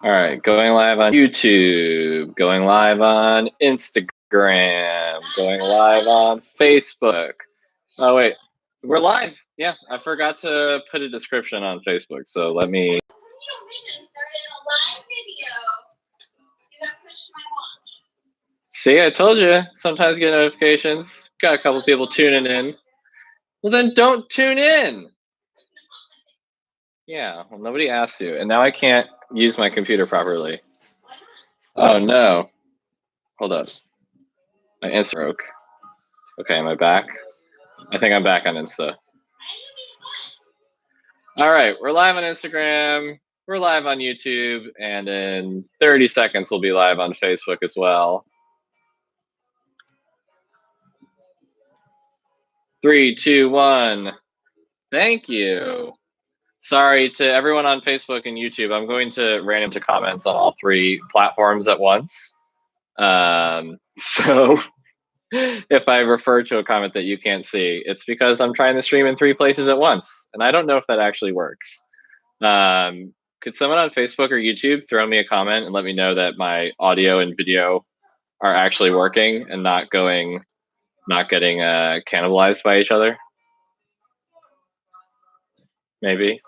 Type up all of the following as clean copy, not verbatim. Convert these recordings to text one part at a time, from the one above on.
All right, going live on YouTube, going live on Instagram, going live on Facebook. Oh, wait, we're live. Yeah, I forgot to put a description on Facebook, so let me. See, I told you, sometimes you get notifications. Got a couple people tuning in. Well, then don't tune in. Yeah, well, nobody asked you, and now I can't use my computer properly. Oh, no. Hold up. My Insta broke. Okay, am I back? I think I'm back on Insta. All right, we're live on Instagram, we're live on YouTube, and in 30 seconds we'll be live on Facebook as well. 3, 2, 1. Thank you. Sorry to everyone on Facebook and YouTube. I'm going to random to comments on all three platforms at once. So if I refer to a comment that you can't see, it's because I'm trying to stream in three places at once, and I don't know if that actually works. Could someone on Facebook or YouTube throw me a comment and let me know that my audio and video are actually working and not getting cannibalized by each other? Maybe.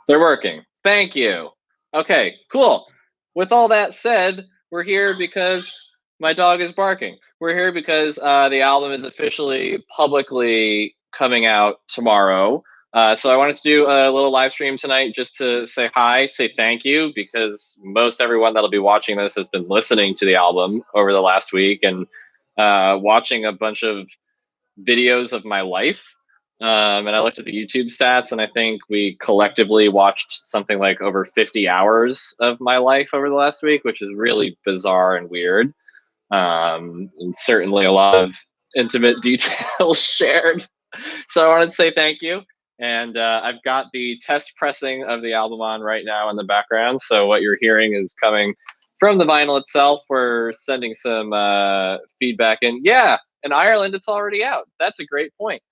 They're working. Thank you. Okay, cool. With all that said, we're here because my dog is barking. We're here because the album is officially publicly coming out tomorrow. So I wanted to do a little live stream tonight just to say hi, say thank you, because most everyone that'll be watching this has been listening to the album over the last week and watching a bunch of videos of my life. And I looked at the YouTube stats, and I think we collectively watched something like over 50 hours of my life over the last week, which is really bizarre and weird. And certainly a lot of intimate details shared. So I wanted to say thank you. And I've got the test pressing of the album on right now in the background. So what you're hearing is coming from the vinyl itself. We're sending some feedback in. Yeah, in Ireland, it's already out. That's a great point.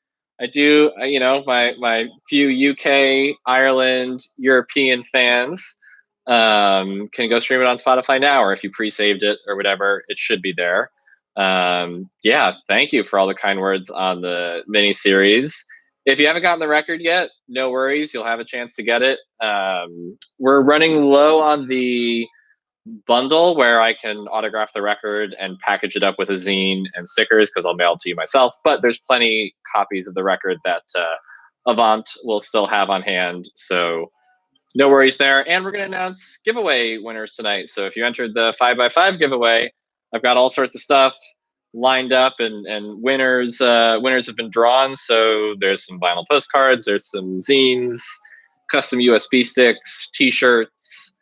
I do, my few UK, Ireland, European fans can go stream it on Spotify now, or if you pre-saved it or whatever, it should be there. Yeah, thank you for all the kind words on the mini series. If you haven't gotten the record yet, no worries, you'll have a chance to get it. We're running low on the bundle where I can autograph the record and package it up with a zine and stickers because I'll mail it to you myself. But there's plenty copies of the record that Avant will still have on hand. So no worries there. And we're going to announce giveaway winners tonight. So if you entered the 5x5 giveaway, I've got all sorts of stuff lined up, and winners have been drawn. So there's some vinyl postcards, there's some zines, custom USB sticks, t-shirts,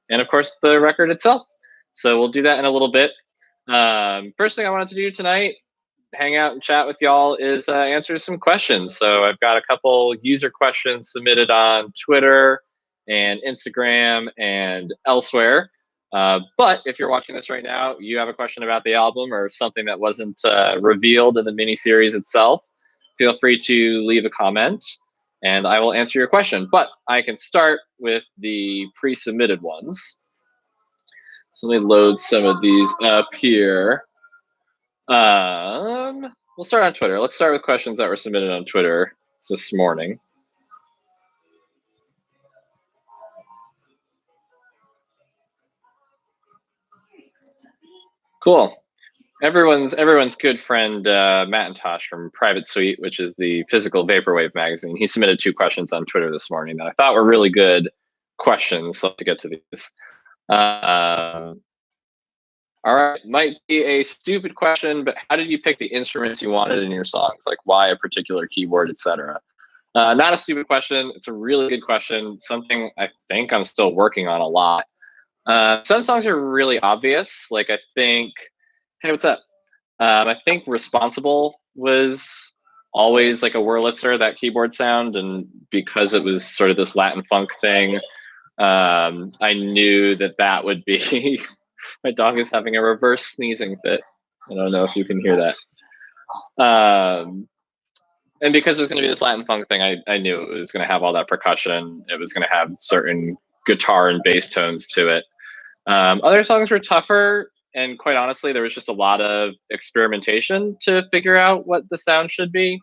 and of course the record itself. So we'll do that in a little bit. First thing I wanted to do tonight, hang out and chat with y'all, is answer some questions. So I've got a couple user questions submitted on Twitter and Instagram and elsewhere. But if you're watching this right now, you have a question about the album or something that wasn't revealed in the mini-series itself, feel free to leave a comment and I will answer your question. But I can start with the pre-submitted ones. So let me load some of these up here. We'll start on Twitter. Let's start with questions that were submitted on Twitter this morning. Cool. Everyone's good friend Macintosh from Private Suite, which is the physical vaporwave magazine. He submitted 2 questions on Twitter this morning that I thought were really good questions. So I'll have to get to these. All right, might be a stupid question, but how did you pick the instruments you wanted in your songs? Like why a particular keyboard, etc. Not a stupid question. It's a really good question. Something I think I'm still working on a lot. Some songs are really obvious. Like I think, hey, what's up? I think Responsible was always like a Wurlitzer, that keyboard sound. And because it was sort of this Latin funk thing, I knew that would be, my dog is having a reverse sneezing fit. I don't know if you can hear that. and because it was going to be this Latin funk thing, I knew it was going to have all that percussion. It was going to have certain guitar and bass tones to it. Other songs were tougher, and quite honestly, there was just a lot of experimentation to figure out what the sound should be.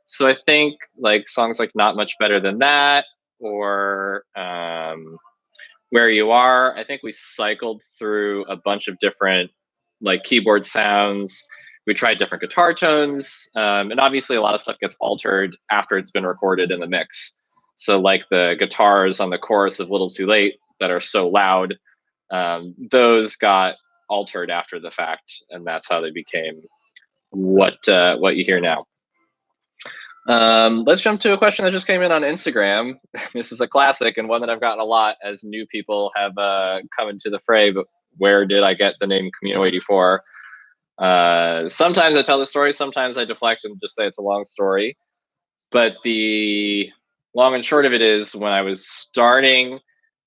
So I think like songs like "Not Much Better Than That" or "Where You Are," I think we cycled through a bunch of different like keyboard sounds. We tried different guitar tones, and obviously a lot of stuff gets altered after it's been recorded in the mix. So like the guitars on the chorus of "Little Too Late" that are so loud, those got altered after the fact, and that's how they became what you hear now. Let's jump to a question that just came in on Instagram. This is a classic and one that I've gotten a lot as new people have come into the fray. But where did I get the name Camino 84? Sometimes I tell the story, sometimes I deflect and just say it's a long story. But the long and short of it is, when I was starting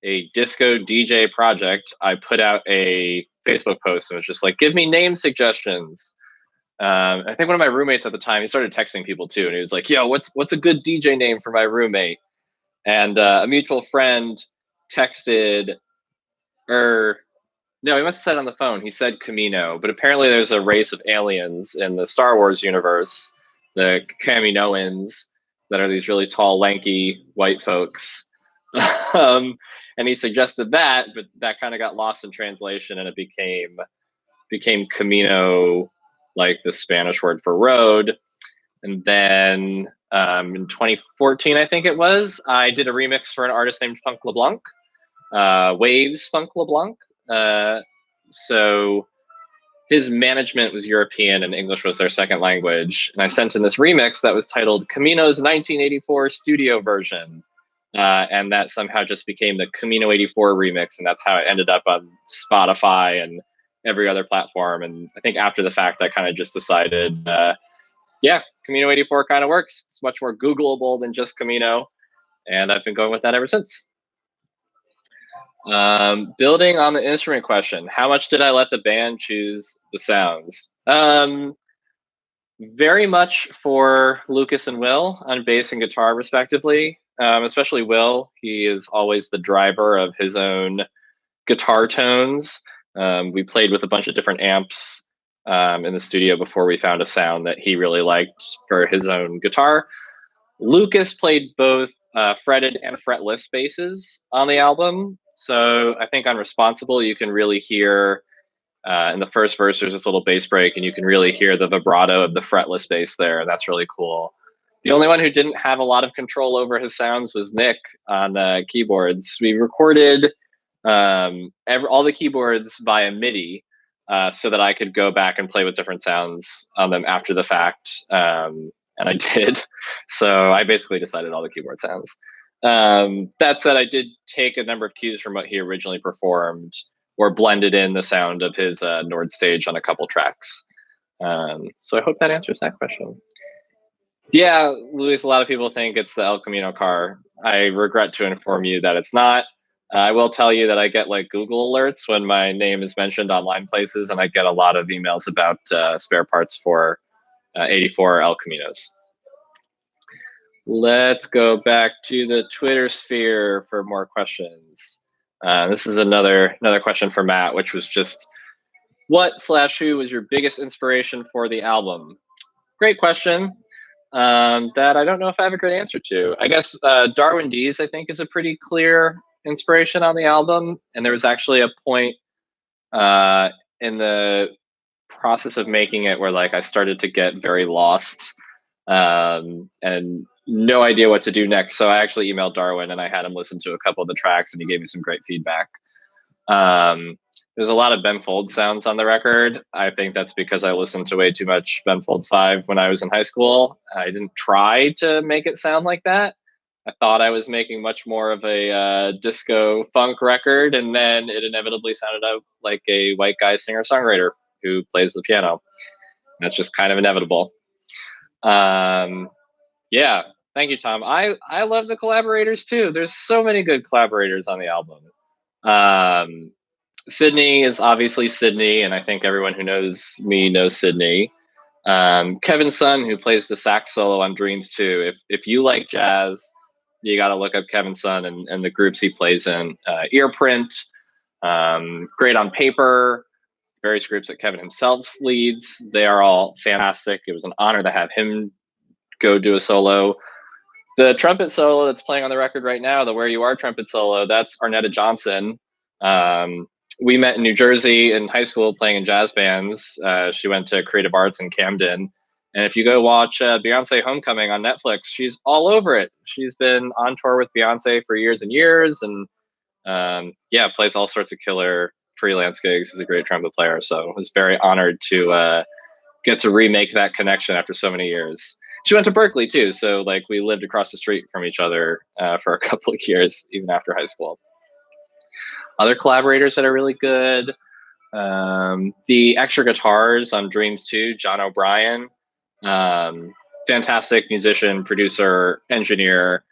a disco DJ project, I put out a Facebook post and it was just like, give me name suggestions. I think one of my roommates at the time, he started texting people too, and he was like, "Yo, what's a good DJ name for my roommate?" And a mutual friend texted, or no, he must have said on the phone. He said Camino, but apparently there's a race of aliens in the Star Wars universe, the Kaminoans, that are these really tall, lanky white folks. And he suggested that, but that kind of got lost in translation, and it became Camino, like the Spanish word for road. And then in 2014, I think it was, I did a remix for an artist named Funk LeBlanc, Waves Funk LeBlanc. So his management was European and English was their second language. And I sent in this remix that was titled Camino's 1984 studio version. And that somehow just became the Camino 84 remix. And that's how it ended up on Spotify and every other platform. And I think after the fact, I kind of just decided, yeah, Camino 84 kind of works. It's much more Googleable than just Camino. And I've been going with that ever since. Building on the instrument question, how much did I let the band choose the sounds? Very much for Lucas and Will on bass and guitar, respectively. Especially Will. He is always the driver of his own guitar tones. We played with a bunch of different amps in the studio before we found a sound that he really liked for his own guitar. Lucas played both fretted and fretless basses on the album. So I think on Responsible, you can really hear in the first verse, there's this little bass break, and you can really hear the vibrato of the fretless bass there. That's really cool. The only one who didn't have a lot of control over his sounds was Nick on keyboards. We recorded all the keyboards via MIDI so that I could go back and play with different sounds on them after the fact. And I did. So I basically decided all the keyboard sounds. That said, I did take a number of cues from what he originally performed or blended in the sound of his Nord stage on a couple tracks. So I hope that answers that question. Yeah, Luis, a lot of people think it's the El Camino car. I regret to inform you that it's not. I will tell you that I get like Google alerts when my name is mentioned online places, and I get a lot of emails about spare parts for 84 El Caminos. Let's go back to the Twitter sphere for more questions. This is another question for Matt, which was just, what/who was your biggest inspiration for the album? Great question. That I don't know if I have a great answer to. I guess Darwin Dees, I think, is a pretty clear inspiration on the album. And there was actually a point in the process of making it where like I started to get very lost and no idea what to do next. So I actually emailed Darwin and I had him listen to a couple of the tracks, and he gave me some great feedback. There's a lot of Ben Folds sounds on the record. I think that's because I listened to way too much Ben Folds 5 when I was in high school. I didn't try to make it sound like that. I thought I was making much more of a disco funk record, and then it inevitably sounded out like a white guy singer-songwriter who plays the piano. That's just kind of inevitable. Yeah, thank you, Tom. I love the collaborators too. There's so many good collaborators on the album. Sydney is obviously Sydney, and I think everyone who knows me knows Sydney. Kevin's son, who plays the sax solo on Dreams 2. If you like jazz, you got to look up Kevin's son and the groups he plays in. Earprint, great on paper, various groups that Kevin himself leads. They are all fantastic. It was an honor to have him go do a solo. The trumpet solo that's playing on the record right now, the Where You Are trumpet solo, that's Arnetta Johnson. We met in New Jersey in high school playing in jazz bands. She went to Creative Arts in Camden. And if you go watch Beyonce Homecoming on Netflix, she's all over it. She's been on tour with Beyonce for years and years. And yeah, plays all sorts of killer freelance gigs. Is a great trumpet player. So I was very honored to get to remake that connection after so many years. She went to Berkeley too, so like we lived across the street from each other for a couple of years, even after high school. Other collaborators that are really good, the extra guitars on Dreams 2, John O'Brien, fantastic musician, producer, engineer,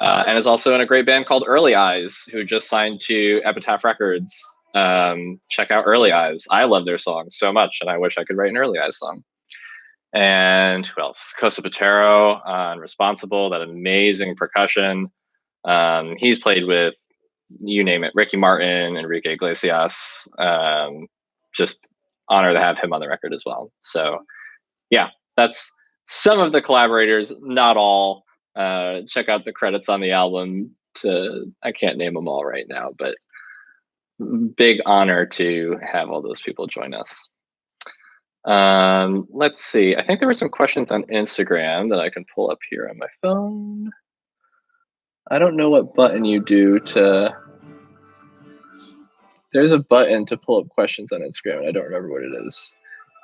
and is also in a great band called Early Eyes, who just signed to Epitaph Records. Check out Early Eyes. I love their songs so much, and I wish I could write an Early Eyes song. And who else? Cosa Patero on Responsible, that amazing percussion. He's played with, you name it, Ricky Martin, Enrique Iglesias. Just honor to have him on the record as well. So yeah, that's some of the collaborators, not all. Check out the credits on the album. I can't name them all right now, but big honor to have all those people join us. Let's see. I think there were some questions on Instagram that I can pull up here on my phone. I don't know what button you do to... There's a button to pull up questions on Instagram, and I don't remember what it is.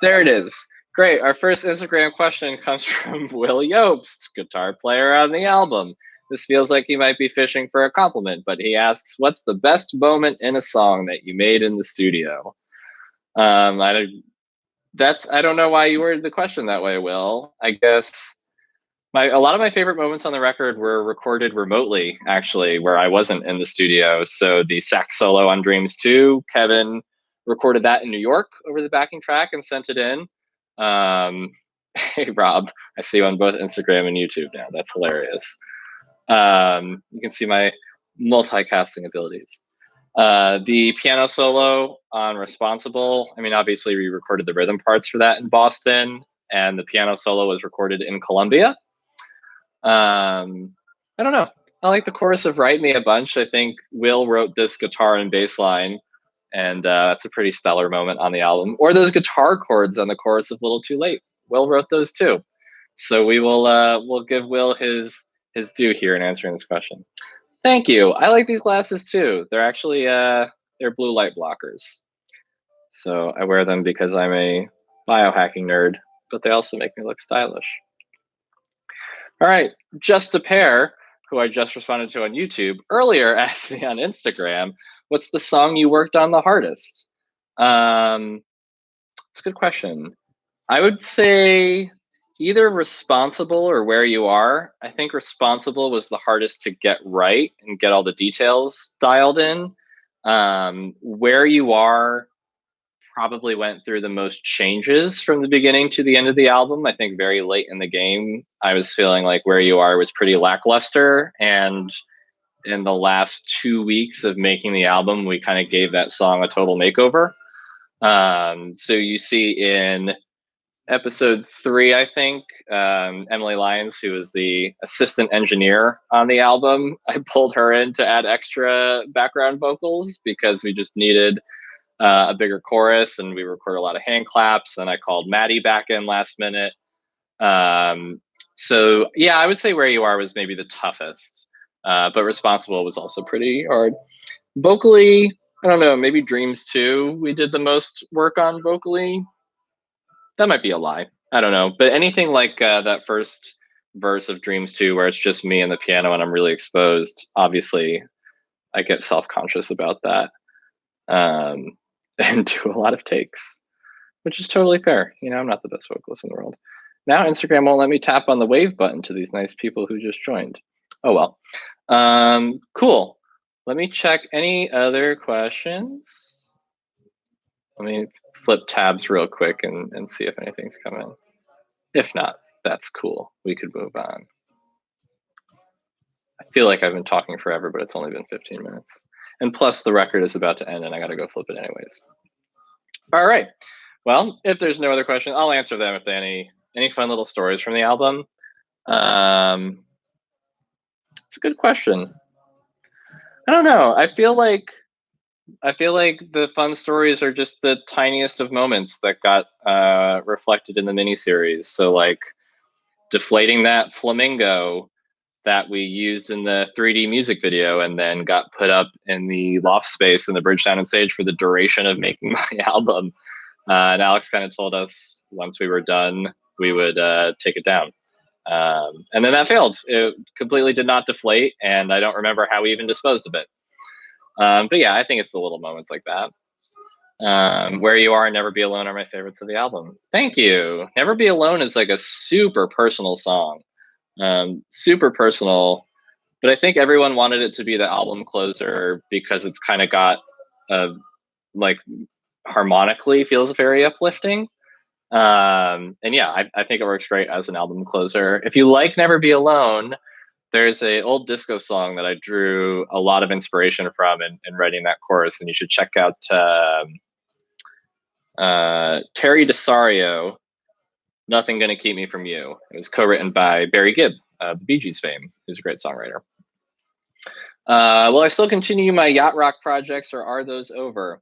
There it is. Great. Our first Instagram question comes from Will Yobst, guitar player on the album. This feels like he might be fishing for a compliment, but he asks, what's the best moment in a song that you made in the studio? I don't know why you worded the question that way, Will. I guess a lot of my favorite moments on the record were recorded remotely, actually, where I wasn't in the studio. So the sax solo on Dreams 2, Kevin recorded that in New York over the backing track and sent it in. Hey, Rob, I see you on both Instagram and YouTube now. That's hilarious. You can see my multicasting abilities. The piano solo on Responsible, I mean, obviously we recorded the rhythm parts for that in Boston, and the piano solo was recorded in Columbia. I don't know. I like the chorus of Write Me a bunch. I think Will wrote this guitar and bass line, and that's a pretty stellar moment on the album. Or those guitar chords on the chorus of Little Too Late. Will wrote those too. So we'll give Will his due here in answering this question. Thank you. I like these glasses too. They're actually they're blue light blockers. So I wear them because I'm a biohacking nerd, but they also make me look stylish. All right, Just a Pair, who I just responded to on YouTube earlier, asked me on Instagram, what's the song you worked on the hardest? It's a good question. I would say either Responsible or Where You Are. I think Responsible was the hardest to get right and get all the details dialed in. Where You Are probably went through the most changes from the beginning to the end of the album. I think very late in the game, I was feeling like Where You Are was pretty lackluster. And in the last 2 weeks of making the album, we kind of gave that song a total makeover. So you see in episode 3, I think, Emily Lyons, who was the assistant engineer on the album, I pulled her in to add extra background vocals because we just needed a bigger chorus, and we recorded a lot of hand claps. And I called Maddie back in last minute. So yeah, I would say Where You Are was maybe the toughest, but Responsible was also pretty hard. Vocally, I don't know, maybe Dreams 2 we did the most work on vocally. That might be a lie. I don't know. But anything like that first verse of Dreams 2 where it's just me and the piano and I'm really exposed, obviously I get self-conscious about that. And do a lot of takes, which is totally fair. You know, I'm not the best vocalist in the world. Now Instagram won't let me tap on the wave button to these nice people who just joined. Oh well. Cool. Let me check any other questions. Let me flip tabs real quick and see if anything's coming. If not, that's cool. We could move on. I feel like I've been talking forever, but it's only been 15 minutes. And plus, the record is about to end, and I got to go flip it anyways. All right. Well, if there's no other question, I'll answer them if they any fun little stories from the album. It's a good question. I don't know. I feel like the fun stories are just the tiniest of moments that got reflected in the miniseries. So like deflating that flamingo that we used in the 3D music video and then got put up in the loft space in the Bridgetown and Stage for the duration of making my album. And Alex kind of told us once we were done, we would take it down. And then that failed. It completely did not deflate, and I don't remember how we even disposed of it. But yeah, I think it's the little moments like that. Where You Are and Never Be Alone are my favorites of the album. Thank you. Never Be Alone is like a super personal song. Super personal, but I think everyone wanted it to be the album closer because it's kind of got like harmonically feels very uplifting. And yeah, I think it works great as an album closer. If you like Never Be Alone, there's a old disco song that I drew a lot of inspiration from in writing that chorus, and you should check out Terry DeSario, Nothing Gonna Keep Me From You. It was co-written by Barry Gibb, the Bee Gees fame, who's a great songwriter. Will I still continue my yacht rock projects, or are those over?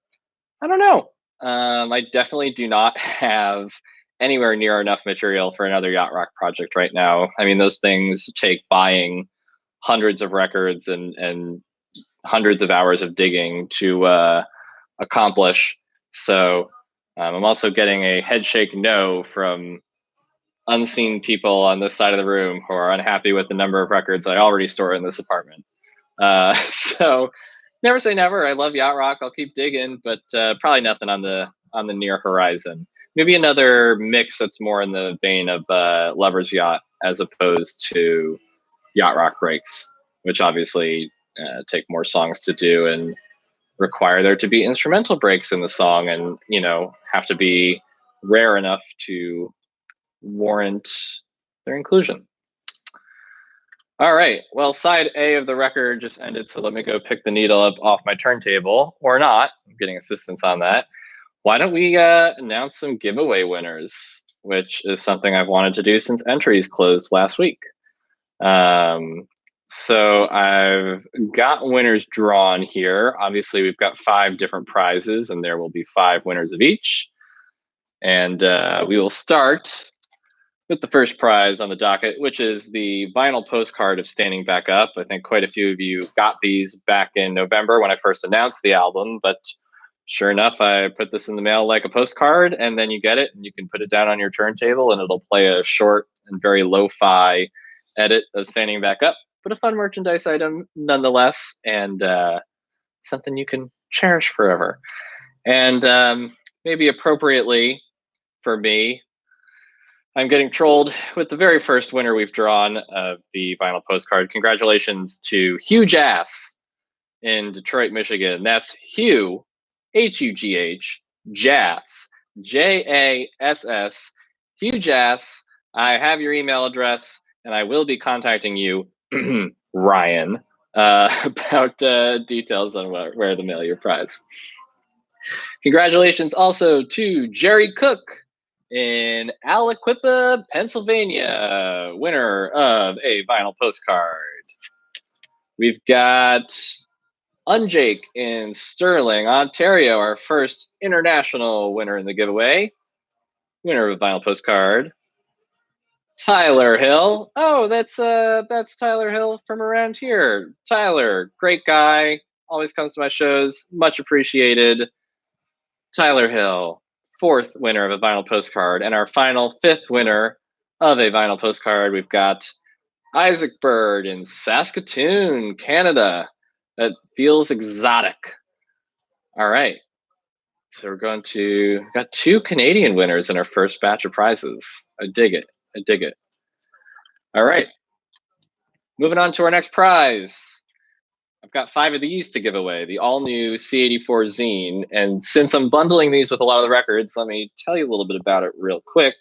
I don't know. I definitely do not have anywhere near enough material for another yacht rock project right now. I mean, those things take buying hundreds of records and hundreds of hours of digging to accomplish. So I'm also getting a head shake no from unseen people on this side of the room who are unhappy with the number of records I already store in this apartment. So never say never. I love yacht rock. I'll keep digging, but probably nothing on the near horizon. Maybe another mix that's more in the vein of Lover's Yacht as opposed to yacht rock breaks, which obviously take more songs to do and require there to be instrumental breaks in the song, and have to be rare enough to warrant their inclusion. All right. Well, side A of the record just ended, so let me go pick the needle up off my turntable, or not. I'm getting assistance on that. Why don't we announce some giveaway winners, which is something I've wanted to do since entries closed last week. So I've got winners drawn here. Obviously, we've got 5 different prizes, and there will be 5 winners of each. And we will start with the first prize on the docket, which is the vinyl postcard of Standing Back Up. I think quite a few of you got these back in November when I first announced the album, but sure enough, I put this in the mail like a postcard, and then you get it and you can put it down on your turntable and it'll play a short and very lo-fi edit of Standing Back Up, but a fun merchandise item nonetheless, and something you can cherish forever. And maybe appropriately for me, I'm getting trolled with the very first winner we've drawn of the vinyl postcard. Congratulations to Hugh Jass in Detroit, Michigan. That's Hugh, Hugh, Jass, Jass, Hugh Jass. I have your email address, and I will be contacting you, Ryan, about details on where to mail your prize. Congratulations also to Jerry Cook in Aliquippa, Pennsylvania, winner of a vinyl postcard. We've got Unjake in Sterling, Ontario, our first international winner in the giveaway, winner of a vinyl postcard. Tyler Hill. Oh, that's Tyler Hill from around here. Tyler, great guy, always comes to my shows, much appreciated. Tyler Hill, 4th winner of a vinyl postcard. And our final 5th winner of a vinyl postcard, we've got Isaac Bird in Saskatoon, Canada. That feels exotic. All right. So got 2 Canadian winners in our first batch of prizes. I dig it. All right. Moving on to our next prize. I've got 5 of these to give away, the all new C84 zine. And since I'm bundling these with a lot of the records, let me tell you a little bit about it real quick.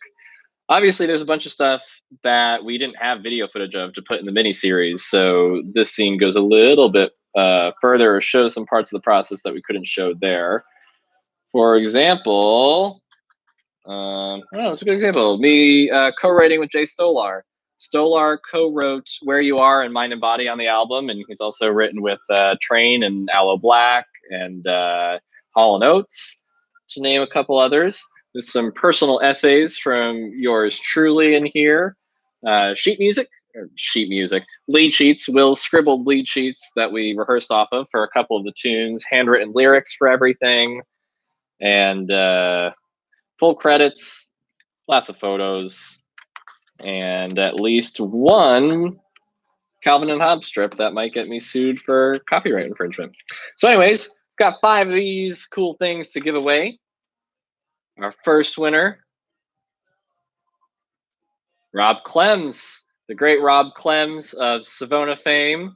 Obviously, there's a bunch of stuff that we didn't have video footage of to put in the mini series, so this scene goes a little bit further, or shows some parts of the process that we couldn't show there. For example, it's a good example. Me co-writing with Jay Stolar. Stolar co-wrote "Where You Are" and "Mind and Body" on the album, and he's also written with Train and Aloe Black and Hall and Oates, to name a couple others. There's some personal essays from yours truly in here. Sheet music, lead sheets, Will's scribbled lead sheets that we rehearsed off of for a couple of the tunes, handwritten lyrics for everything, and full credits, lots of photos, and at least one Calvin and Hobbes strip that might get me sued for copyright infringement. So anyways, got 5 of these cool things to give away. Our first winner, Rob Clems, the great Rob Clems of Savona fame.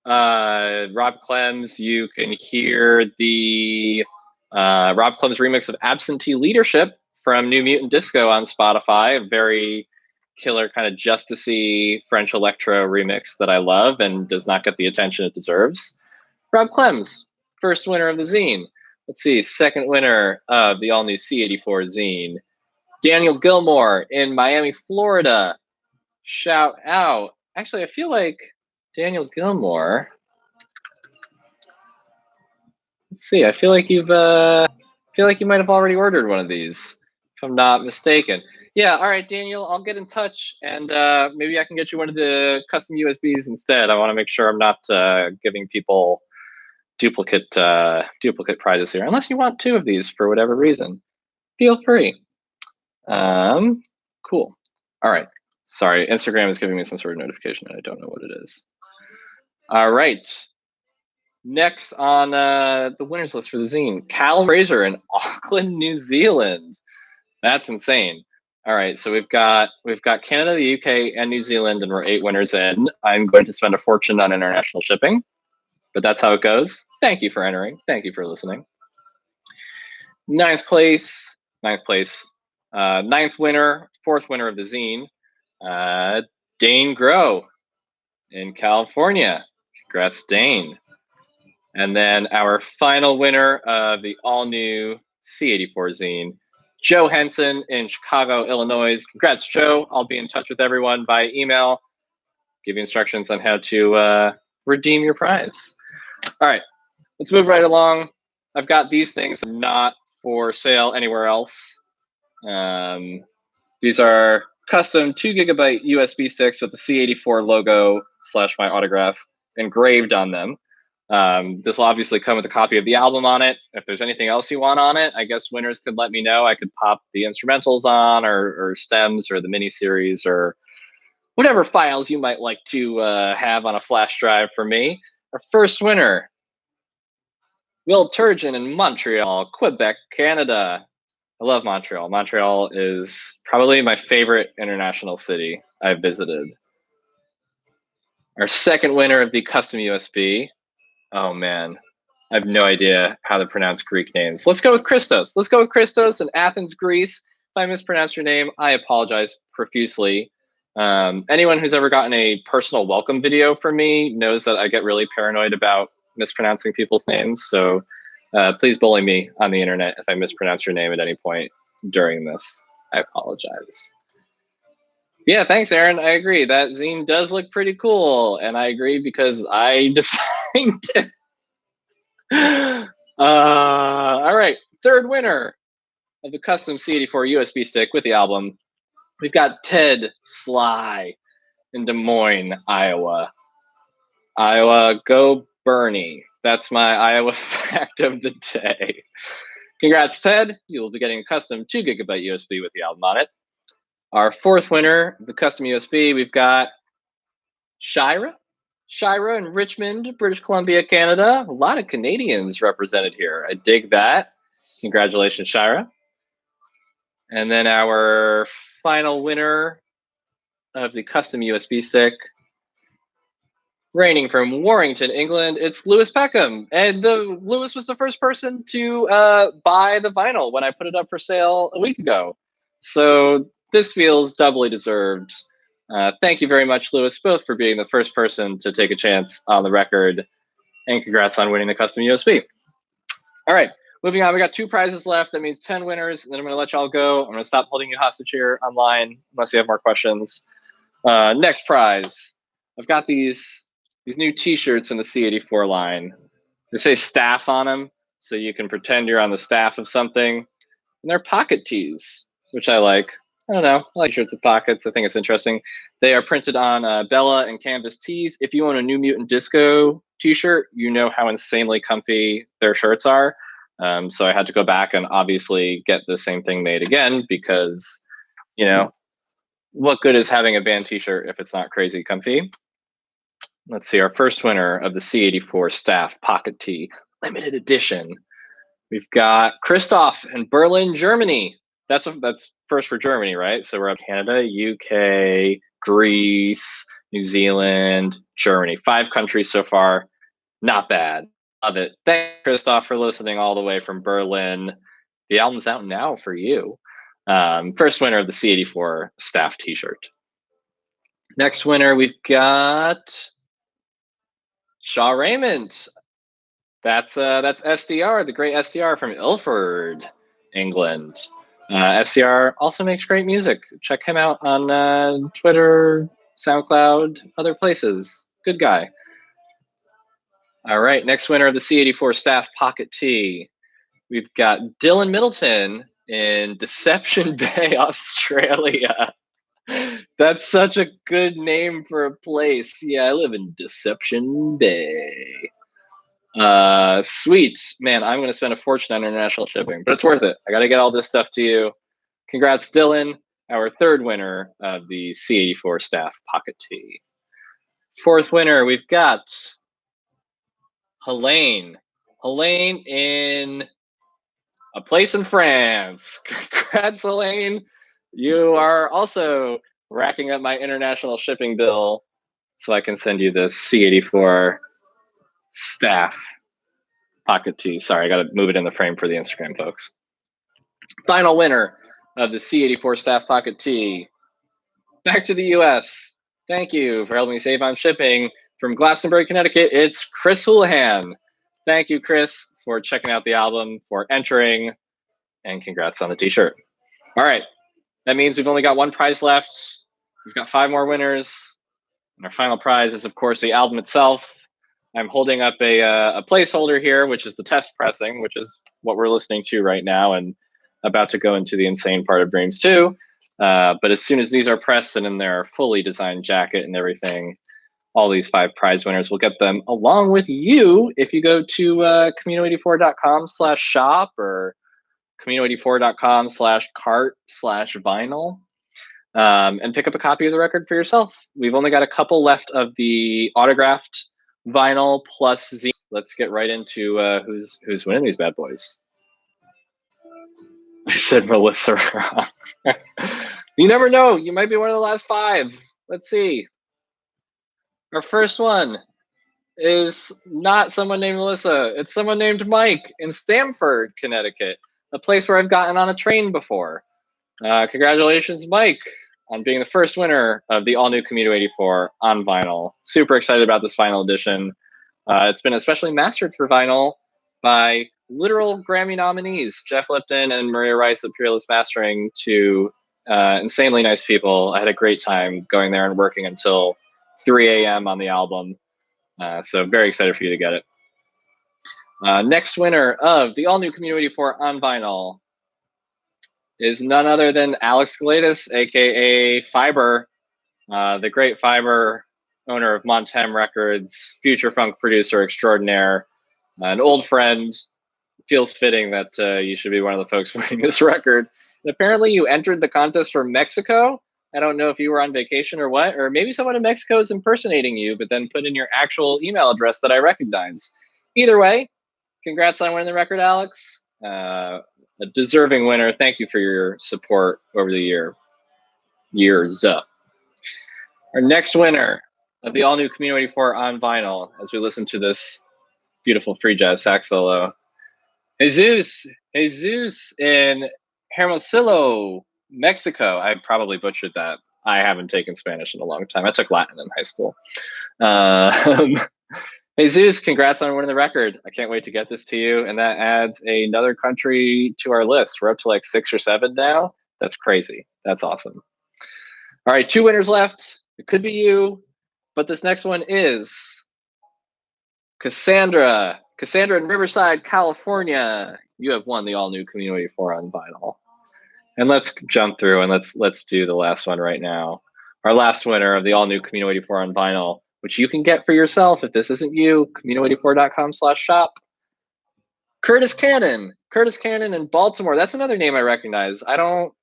Rob Clems, you can hear the Rob Clems remix of Absentee Leadership from New Mutant Disco on Spotify, a very killer kind of justicey French electro remix that I love and does not get the attention it deserves. Rob Clems, first winner of the zine. Let's see, second winner of the all-new C84 zine, Daniel Gilmore in Miami, Florida. Shout out. Actually, I feel like Daniel Gilmore. Let's see. I feel like you might have already ordered one of these, if I'm not mistaken. Yeah. All right, Daniel. I'll get in touch, and maybe I can get you one of the custom USBs instead. I want to make sure I'm not giving people duplicate prizes here, unless you want 2 of these for whatever reason. Feel free. Cool. All right. Sorry, Instagram is giving me some sort of notification, and I don't know what it is. All right. Next on the winners list for the zine, Cal Fraser in Auckland, New Zealand. That's insane. All right, so we've got Canada, the UK, and New Zealand, and we're 8 winners in. I'm going to spend a fortune on international shipping, but that's how it goes. Thank you for entering. Thank you for listening. Ninth winner, 4th winner of the zine, Dane Grow in California. Congrats, Dane. And then our final winner of the all-new C84 zine, Joe Henson in Chicago, Illinois. Congrats, Joe. I'll be in touch with everyone via email, give you instructions on how to redeem your prize. All right, let's move right along. I've got these things not for sale anywhere else. These are custom 2 GB USB sticks with the C84 logo / my autograph engraved on them. This will obviously come with a copy of the album on it. If there's anything else you want on it, I guess winners could let me know. I could pop the instrumentals on, or stems, or the mini series, or whatever files you might like to have on a flash drive for me. Our first winner, Will Turgeon in Montreal, Quebec, Canada. I love Montreal. Montreal is probably my favorite international city I've visited. Our second winner of the custom USB. Oh man, I have no idea how to pronounce Greek names. Let's go with Christos. Let's go with Christos in Athens, Greece. If I mispronounce your name, I apologize profusely. Anyone who's ever gotten a personal welcome video from me knows that I get really paranoid about mispronouncing people's names. So please bully me on the internet if I mispronounce your name at any point during this. I apologize. Yeah, thanks, Aaron. I agree. That zine does look pretty cool. And I agree because I designed it. All right, third winner of the custom C84 USB stick with the album. We've got Ted Sly in Des Moines, Iowa. Iowa, go Bernie. That's my Iowa fact of the day. Congrats, Ted. You will be getting a custom 2 GB USB with the album on it. Our fourth winner, the custom USB, we've got Shira in Richmond, British Columbia, Canada. A lot of Canadians represented here. I dig that. Congratulations, Shira. And then our final winner of the custom USB stick, reigning from Warrington, England, it's Lewis Peckham. And Lewis was the first person to buy the vinyl when I put it up for sale a week ago. So this feels doubly deserved. Thank you very much, Lewis, both for being the first person to take a chance on the record, and congrats on winning the custom USB. All right, moving on. We got 2 prizes left. That means 10 winners, and then I'm going to let y'all go. I'm going to stop holding you hostage here online unless you have more questions. Next prize. I've got these new T-shirts in the C84 line. They say staff on them, so you can pretend you're on the staff of something. And they're pocket tees, which I like. I don't know. I like shirts with pockets. I think it's interesting. They are printed on Bella and canvas tees. If you own a New Mutant Disco T-shirt, you know how insanely comfy their shirts are. So I had to go back and obviously get the same thing made again because, you know, what good is having a band T-shirt if it's not crazy comfy? Let's see. Our first winner of the C84 Staff Pocket Tee Limited Edition. We've got Christoph in Berlin, Germany. That's first for Germany, right? So we're up Canada, UK, Greece, New Zealand, Germany. 5 countries so far. Not bad. Love it. Thanks, Christoph, for listening all the way from Berlin. The album's out now for you. First winner of the C84 Staff T-shirt. Next winner, we've got Shaw Raymond. That's SDR, the great SDR from Ilford, England. SDR also makes great music. Check him out on Twitter, SoundCloud, other places. Good guy. All right, next winner of the C84 Staff Pocket Tee. We've got Dylan Middleton in Deception Bay, Australia. That's such a good name for a place. Yeah, I live in Deception Bay. Sweet. Man, I'm going to spend a fortune on international shipping, but it's worth it. I got to get all this stuff to you. Congrats, Dylan, our 3rd winner of the C84 Staff Pocket Tee. 4th winner, we've got Helene. Helene in a place in France. Congrats, Helene. You are also racking up my international shipping bill so I can send you this C84 Staff Pocket Tee. Sorry, I got to move it in the frame for the Instagram folks. Final winner of the C84 Staff Pocket Tee. Back to the US. Thank you for helping me save on shipping. From Glastonbury, Connecticut, it's Chris Houlihan. Thank you, Chris, for checking out the album, for entering, and congrats on the T-shirt. All right, that means we've only got 1 prize left. We've got 5 more winners. And our final prize is, of course, the album itself. I'm holding up a placeholder here, which is the test pressing, which is what we're listening to right now and about to go into the insane part of Dreams 2. But as soon as these are pressed and in their fully designed jacket and everything, all these 5 prize winners will get them along with you if you go to camino84.com/shop or camino84.com/cart/vinyl. And pick up a copy of the record for yourself. We've only got a couple left of the autographed vinyl plus Z. Let's get right into who's winning these bad boys. I said Melissa. You never know. You might be one of the last 5. Let's see. Our first one is not someone named Melissa. It's someone named Mike in Stamford, Connecticut, a place where I've gotten on a train before. Congratulations, Mike, on being the first winner of the All New Camino 84 on vinyl. Super excited about this vinyl edition. It's been especially mastered for vinyl by literal Grammy nominees, Jeff Lipton and Maria Rice of Peerless Mastering, two insanely nice people. I had a great time going there and working until 3 a.m. on the album. So very excited for you to get it. Next winner of the All New Camino 84 on vinyl is none other than Alex Gladys, aka Fiber, the great Fiber, owner of Montem Records, future funk producer extraordinaire, an old friend. Feels fitting that you should be one of the folks winning this record. And apparently you entered the contest from Mexico. I don't know if you were on vacation or what, or maybe someone in Mexico is impersonating you, but then put in your actual email address that I recognize. Either way, congrats on winning the record, Alex. A deserving winner. Thank you for your support over the years. Our next winner of the All New Camino 84 on vinyl, as we listen to this beautiful free jazz sax solo, Jesus in Hermosillo, Mexico. I probably butchered that. I haven't taken Spanish in a long time. I took Latin in high school. Um, Jesus, congrats on winning the record. I can't wait to get this to you. And that adds another country to our list. We're up to like 6 or 7 now. That's crazy. That's awesome. All right, 2 winners left. It could be you, but this next one is Cassandra. Cassandra in Riverside, California. You have won the All New Camino 84 on vinyl. And let's jump through and let's do the last one right now. Our last winner of the All New Camino 84 on vinyl, which you can get for yourself if this isn't you, camino84.com/shop. Curtis Cannon. Curtis Cannon in Baltimore. That's another name I recognize. I don't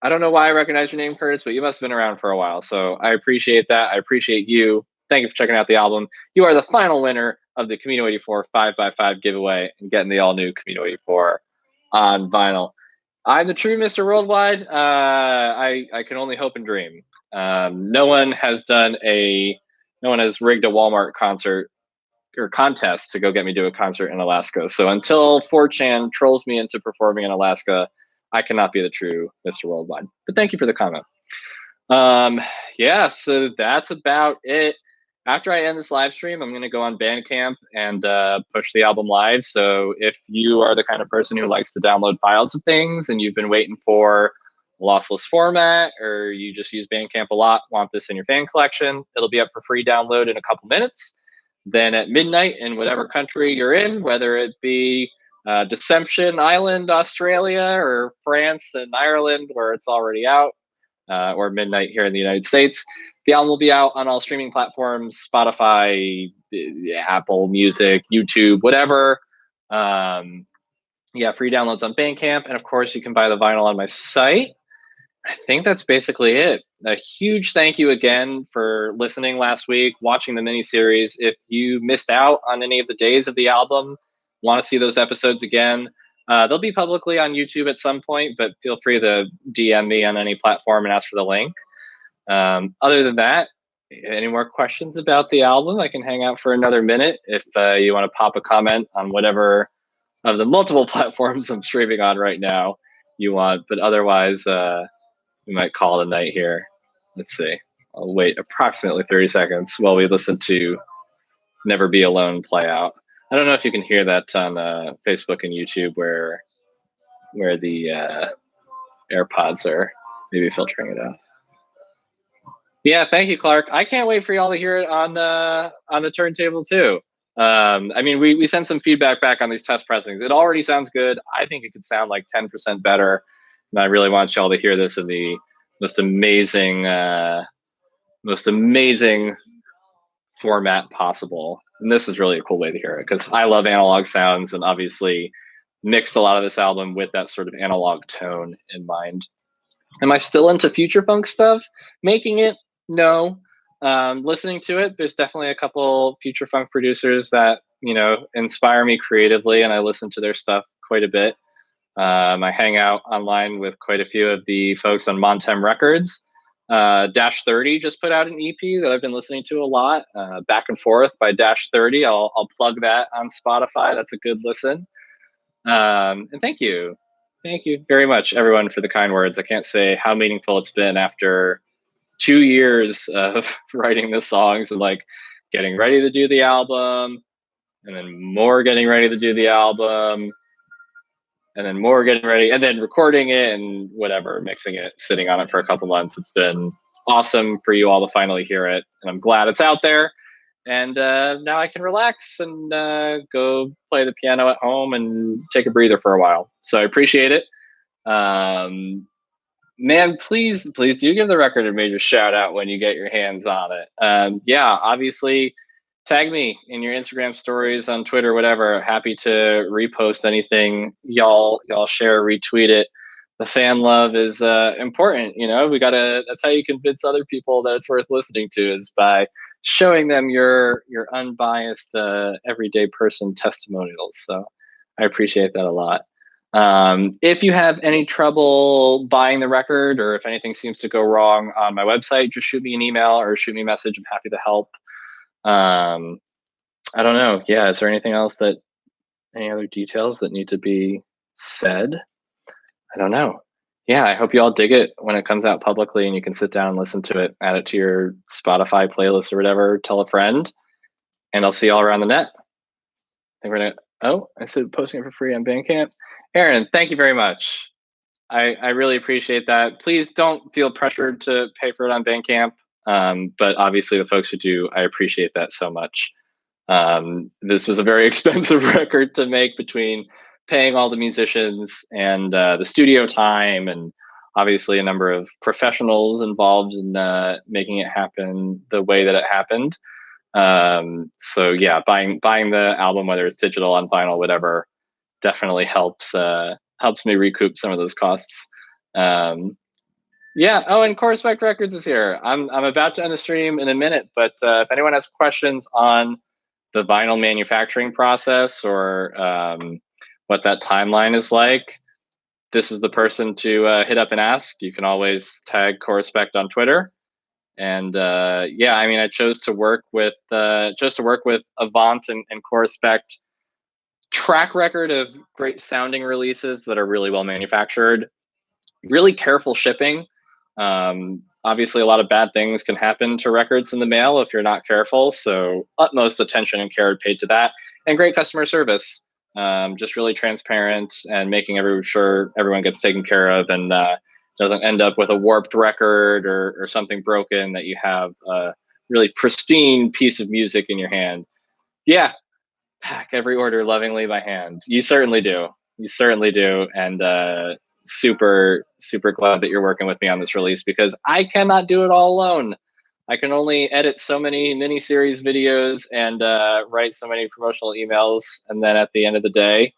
know why I recognize your name, Curtis, but you must have been around for a while. So I appreciate that. I appreciate you. Thank you for checking out the album. You are the final winner of the Camino 84 5x5 giveaway and getting the all new Camino 84 on vinyl. I'm the true Mr. Worldwide. I can only hope and dream. No one has rigged a Walmart concert or contest to go get me to a concert in Alaska. So until 4chan trolls me into performing in Alaska, I cannot be the true Mr. Worldwide. But thank you for the comment. Yeah, so that's about it. After I end this live stream, I'm going to go on Bandcamp and push the album live. So if you are the kind of person who likes to download files of things and you've been waiting for a lossless format, or you just use Bandcamp a lot, want this in your fan collection, it'll be up for free download in a couple minutes. Then at midnight in whatever country you're in, whether it be Deception Island, Australia, or France and Ireland, where it's already out, or midnight here in the United States, the album will be out on all streaming platforms, Spotify, Apple Music, YouTube, whatever. Yeah, free downloads on Bandcamp. And of course, you can buy the vinyl on my site. I think that's basically it. A huge thank you again for listening last week, watching the miniseries. If you missed out on any of the days of the album, want to see those episodes again, they'll be publicly on YouTube at some point, but feel free to DM me on any platform and ask for the link. Other than that, any more questions about the album? I can hang out for another minute if you want to pop a comment on whatever of the multiple platforms I'm streaming on right now you want. But otherwise, we might call it a night here. Let's see. I'll wait approximately 30 seconds while we listen to Never Be Alone play out. I don't know if you can hear that on Facebook and YouTube where the AirPods are maybe filtering it out. Yeah, thank you, Clark. I can't wait for y'all to hear it on the turntable too. I mean, we sent some feedback back on these test pressings. It already sounds good. I think it could sound like 10% better. And I really want y'all to hear this in the most amazing format possible. And this is really a cool way to hear it because I love analog sounds and obviously mixed a lot of this album with that sort of analog tone in mind. Am I still into future funk stuff? Making it? No. Listening to it, there's definitely a couple future funk producers that, inspire me creatively, and I listen to their stuff quite a bit. I hang out online with quite a few of the folks on Montem Records. Dash 30 just put out an EP that I've been listening to a lot. Back and Forth by Dash 30. I'll plug that on Spotify. That's a good listen. And thank you. Thank you very much, everyone, for the kind words. I can't say how meaningful it's been after 2 years of writing the songs and getting ready to do the album, and then more getting ready to do the album, and then more getting ready, and then recording it and whatever, mixing it, sitting on it for a couple months. It's been awesome for you all to finally hear it, and I'm glad it's out there. And now I can relax and go play the piano at home and take a breather for a while. So I appreciate it. Man, please do give the record a major shout out when you get your hands on it. Yeah, obviously, tag me in your Instagram stories, on Twitter, whatever. Happy to repost anything y'all share, retweet it. The fan love is important. That's how you convince other people that it's worth listening to, is by showing them your unbiased everyday person testimonials. So I appreciate that a lot. If you have any trouble buying the record, or if anything seems to go wrong on my website, just shoot me an email or shoot me a message. I'm happy to help. I don't know. Yeah. Is there anything else any other details that need to be said? I don't know. yeah, I hope you all dig it when it comes out publicly and you can sit down and listen to it, add it to your Spotify playlist or whatever, tell a friend, and I'll see you all around the net. I think we're gonna, oh, I said posting it for free on Bandcamp. Aaron, thank you very much. I really appreciate that. Please don't feel pressured to pay for it on Bandcamp. But obviously the folks who do, I appreciate that so much. This was a very expensive record to make between paying all the musicians and the studio time, and obviously a number of professionals involved in making it happen the way that it happened. So yeah, buying the album, whether it's digital, on vinyl, whatever, definitely helps me recoup some of those costs. Um, yeah. Oh, and Core Spec Records is here. I'm about to end the stream in a minute, but if anyone has questions on the vinyl manufacturing process or what that timeline is like, this is the person to hit up and ask. You can always tag Corespect on Twitter. And yeah, I mean, I chose to work with Avant and Corespect track record of great sounding releases that are really well manufactured, really careful shipping. Obviously, a lot of bad things can happen to records in the mail if you're not careful. So, utmost attention and care paid to that, and great customer service. Just really transparent and making sure everyone gets taken care of and doesn't end up with a warped record or something broken, that you have a really pristine piece of music in your hand. Yeah, pack every order lovingly by hand. You certainly do. You certainly do. And super, super glad that you're working with me on this release, because I cannot do it all alone. I can only edit so many mini-series videos and write so many promotional emails. And then at the end of the day,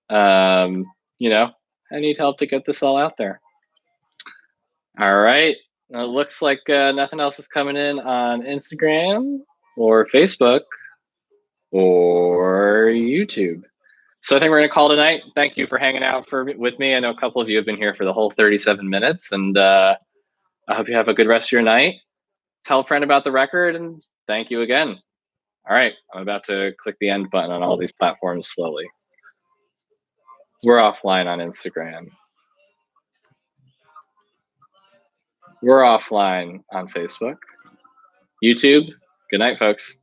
you know, I need help to get this all out there. All right. It looks like nothing else is coming in on Instagram or Facebook or YouTube. So I think we're going to call tonight. Thank you for hanging out with me. I know a couple of you have been here for the whole 37 minutes, and I hope you have a good rest of your night. Tell a friend about the record, and thank you again. All right, I'm about to click the end button on all these platforms slowly. We're offline on Instagram. We're offline on Facebook. YouTube. Good night, folks.